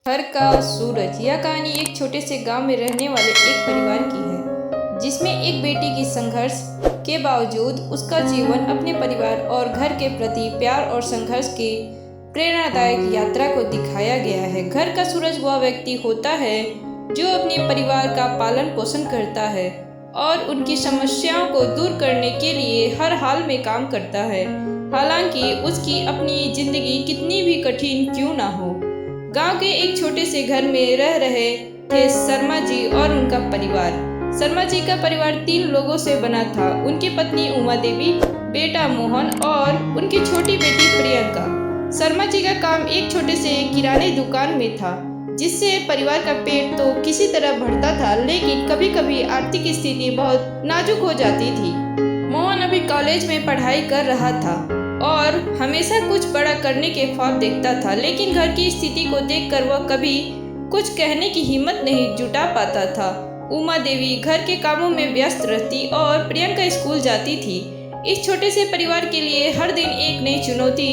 घर का सूरज। यह कहानी एक छोटे से गांव में रहने वाले एक परिवार की है, जिसमें एक बेटी की संघर्ष के बावजूद उसका जीवन अपने परिवार और घर के प्रति प्यार और संघर्ष की प्रेरणादायक यात्रा को दिखाया गया है। घर का सूरज वह व्यक्ति होता है जो अपने परिवार का पालन पोषण करता है और उनकी समस्याओं को दूर करने के लिए हर हाल में काम करता है, हालांकि उसकी अपनी जिंदगी कितनी भी कठिन क्यों ना हो। गांव के एक छोटे से घर में रह रहे थे शर्मा जी और उनका परिवार। शर्मा जी का परिवार 3 लोगों से बना था। उनकी पत्नी उमा देवी, बेटा मोहन और उनकी छोटी बेटी प्रियंका। शर्मा जी का काम एक छोटे से किराने दुकान में था, जिससे परिवार का पेट तो किसी तरह भरता था, लेकिन कभी कभी आर्थिक स्थिति बहुत नाजुक हो जाती थी। मोहन अभी कॉलेज में पढ़ाई कर रहा था और हमेशा कुछ बड़ा करने के ख्वाब देखता था, लेकिन घर की स्थिति को देखकर वह कभी कुछ कहने की हिम्मत नहीं जुटा पाता था। उमा देवी घर के कामों में व्यस्त रहती और प्रियंका स्कूल जाती थी। इस छोटे से परिवार के लिए हर दिन एक नई चुनौती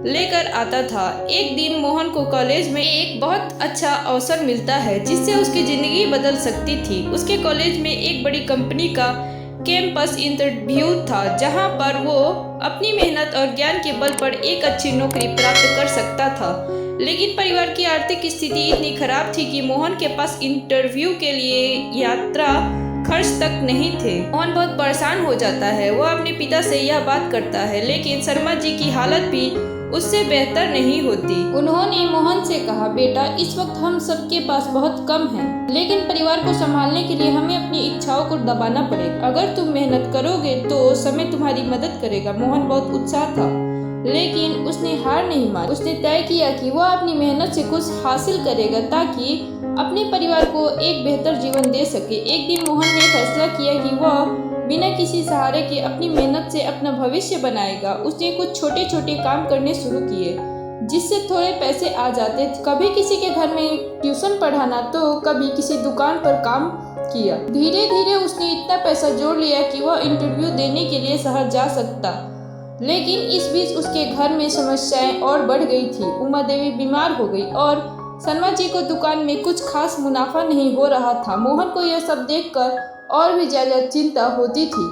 लेकर आता था। एक दिन मोहन को कॉलेज में एक बहुत अच्छा अवसर मिलता है, जिससे उसकी जिंदगी बदल सकती थी। उसके कॉलेज में एक बड़ी कंपनी का कैंपस इंटरव्यू था, जहां पर वो अपनी मेहनत और ज्ञान के बल पर एक अच्छी नौकरी प्राप्त कर सकता था। लेकिन परिवार की आर्थिक स्थिति इतनी खराब थी कि मोहन के पास इंटरव्यू के लिए यात्रा खर्च तक नहीं थे। मोहन बहुत परेशान हो जाता है। वह अपने पिता से यह बात करता है, लेकिन शर्मा जी की हालत भी उससे बेहतर नहीं होती। उन्होंने मोहन से कहा, बेटा, इस वक्त हम सबके पास बहुत कम है, लेकिन परिवार को संभालने के लिए हमें अपनी इच्छाओं को दबाना पड़ेगा। अगर तुम मेहनत करोगे तो समय तुम्हारी मदद करेगा। मोहन बहुत उत्साह था, लेकिन उसने हार नहीं मानी। उसने तय किया कि वह अपनी मेहनत से कुछ हासिल करेगा ताकि अपने परिवार को एक बेहतर जीवन दे सके। एक दिन मोहन ने फैसला किया कि वह बिना किसी सहारे के अपनी मेहनत से अपना भविष्य बनाएगा। उसने कुछ छोटे छोटे काम करने शुरू किए, जिससे थोड़े पैसे आ जाते थे। कभी किसी के घर में ट्यूशन पढ़ाना तो कभी किसी दुकान पर काम किया। धीरे धीरे उसने इतना पैसा जोड़ लिया कि वह इंटरव्यू देने के लिए शहर जा सकता। लेकिन इस बीच उसके घर में समस्याएं और बढ़ गई थी। उमा देवी बीमार हो गई और शर्मा जी को दुकान में कुछ खास मुनाफा नहीं हो रहा था। मोहन को यह सब देखकर और भी ज्यादा चिंता होती थी,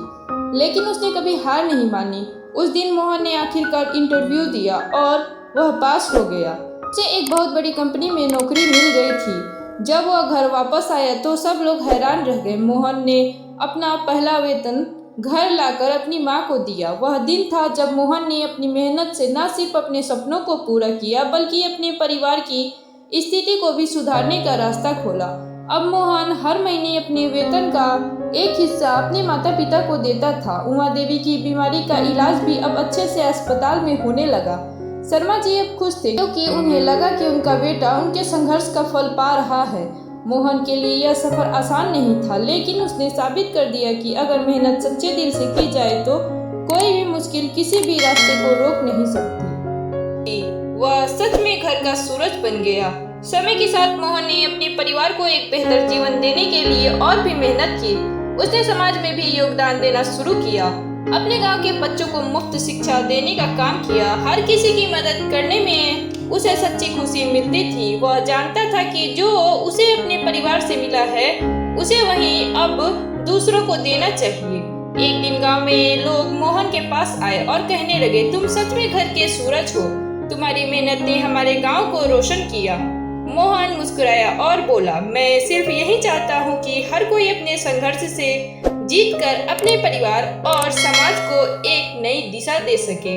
लेकिन उसने कभी हार नहीं मानी। उस दिन मोहन ने आखिरकार इंटरव्यू दिया और वह पास हो गया। उसे एक बहुत बड़ी कंपनी में नौकरी मिल गई थी। जब वह घर वापस आया तो सब लोग हैरान रह गए। मोहन ने अपना पहला वेतन घर लाकर अपनी माँ को दिया। वह दिन था जब मोहन ने अपनी मेहनत से न सिर्फ अपने सपनों को पूरा किया, बल्कि अपने परिवार की स्थिति को भी सुधारने का रास्ता खोला। अब मोहन हर महीने अपने वेतन का एक हिस्सा अपने माता पिता को देता था। उमा देवी की बीमारी का इलाज भी अब अच्छे से अस्पताल में होने लगा। शर्मा जी अब खुश थे, क्योंकि उन्हें लगा कि उनका बेटा उनके संघर्ष का फल पा रहा है। मोहन के लिए यह सफर आसान नहीं था, लेकिन उसने साबित कर दिया कि अगर मेहनत सच्चे दिल से की जाए तो कोई भी मुश्किल किसी भी रास्ते को रोक नहीं सकती। वह सच में घर का सूरज बन गया। समय के साथ मोहन ने अपने परिवार को एक बेहतर जीवन देने के लिए और भी मेहनत की। उसने समाज में भी योगदान देना शुरू किया। अपने गांव के बच्चों को मुफ्त शिक्षा देने का काम किया। हर किसी की मदद करने में उसे सच्ची खुशी मिलती थी। वह जानता था कि जो उसे अपने परिवार से मिला है, उसे वही अब दूसरों को देना चाहिए। एक दिन गांव में लोग मोहन के पास आए और कहने लगे, तुम सच में घर के सूरज हो। तुम्हारी मेहनत ने हमारे गांव को रोशन किया। मोहन मुस्कुराया और बोला, मैं सिर्फ यही चाहता हूँ कि हर कोई अपने संघर्ष से जीतकर अपने परिवार और समाज को एक नई दिशा दे सके।